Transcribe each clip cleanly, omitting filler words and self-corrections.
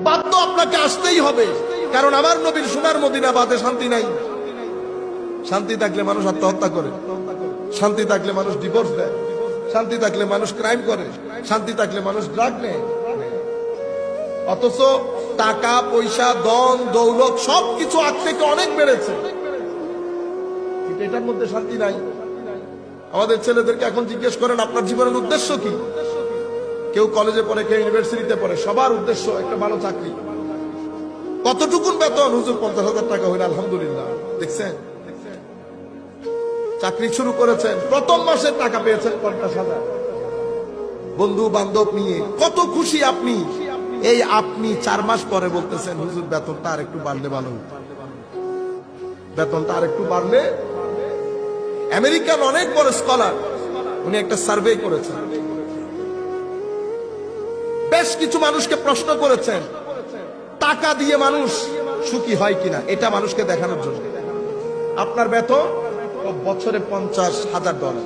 বাধ্য আপনাকে আসতেই হবে, কারণ আমার নবীর সোনার মদিনা বাদে শান্তি নাই। শান্তি থাকলে মানুষ আত্মহত্যা করে, শান্তি থাকলে মানুষ ডিভোর্স দেয়, শান্তি থাকলে মানুষ ক্রাইম করে, শান্তি থাকলে মানুষ ড্রাগ নেয়। অথচ টাকা পয়সা ধন দৌলত সবকিছু আগ থেকে অনেক বেড়েছে, কিন্তু এটার মধ্যে শান্তি নাই। আমাদের ছেলেদেরকে এখন জিজ্ঞেস করেন আপনার জীবনের উদ্দেশ্য কি? কেউ কলেজে পড়ে, কেউ ইউনিভার্সিটিতে পড়ে, সবার উদ্দেশ্য একটা ভালো চাকরি। কতটুকুন বেতন? হুজুর 50,000 টাকা হইলে আলহামদুলিল্লাহ। দেখছেন, চাকরি শুরু করেছেন, প্রথম মাসে টাকা পেয়েছেন 50,000। বন্ধু বান্ধব নিয়ে কত খুশি আপনি। এই আপনি 4 মাস পরে বলতেছেন হুজুর বেতনটা আর একটু বাড়লে ভালো হতো, বেতনটা আর একটু বাড়লে। আমেরিকান অনেক বড় স্কলার, উনি একটা সার্ভে করেছেন, বেশ কিছু মানুষকে প্রশ্ন করেছেন টাকা দিয়ে মানুষ সুখী হয় কিনা, এটা মানুষকে দেখানোর জন্য। আপনার বেতন বছরে $50,000,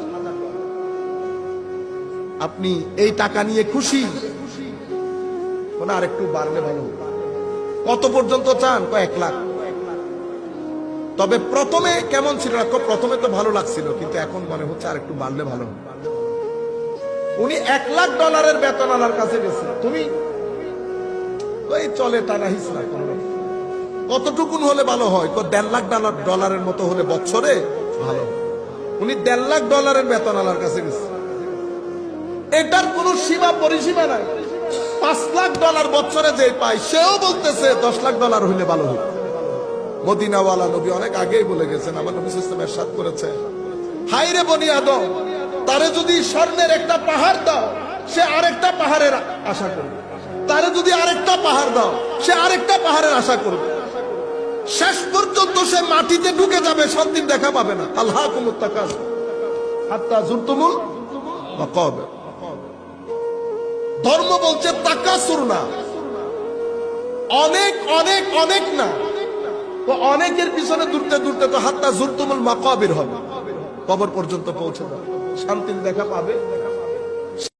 আপনি এই টাকা নিয়ে খুশি? মানে আর একটু বাড়লে ভালো। কত পর্যন্ত চান? 1 লাখ। তবে প্রথমে কেমন ছিল? প্রথমে তো ভালো লাগছিল, কিন্তু এখন মনে হচ্ছে আর একটু বাড়লে ভালো। উনি $1 লাখ বেতন আলার কাছে গেছে, তুমি ওই চলে টানা হিসলা করো, কতটুকুন হলে ভালো হয়? $1.5 লাখ মতো হলে বছরে ভালো। উনি $1.5 লাখ বেতন আলার কাছে গেছে। এটার কোন সীমা পরিসীমা নাই। $5 লাখ বছরে যে পায়, সেও বলতেছে $10 লাখ হইলে ভালো হতো। মদিনাওয়ালা নবী অনেক আগেই বলে গেছেন, আমার নবী সাল্লাল্লাহু আলাইহি ওয়াসাল্লাম ইরশাদ করেছেন, হায় রে বনি আদম, তারে যদি স্বর্ণের একটা পাহাড় দাও, সে আরেকটা পাহাড়ের আশা করবে। তারে যদি আরেকটা পাহাড় দাও, সে আরেকটা পাহাড়ের আশা করবে। শেষ পর্যন্ত সে মাটিতে ঢুকে যাবে, শান্তির দেখা পাবে না। আলহাকুমুত তাকাসুর হাত্তা যুরতুমুল মাকাবির। ধর্ম বলছে তাকাসুর না, অনেক অনেক অনেক না। তো অনেকের পিছনে দূরতে দূরতে তো হাত্তা যুরতুমুল মাকাবির হবে, কবর পর্যন্ত পৌঁছে যাবে, শান্তির দেখা পাবে।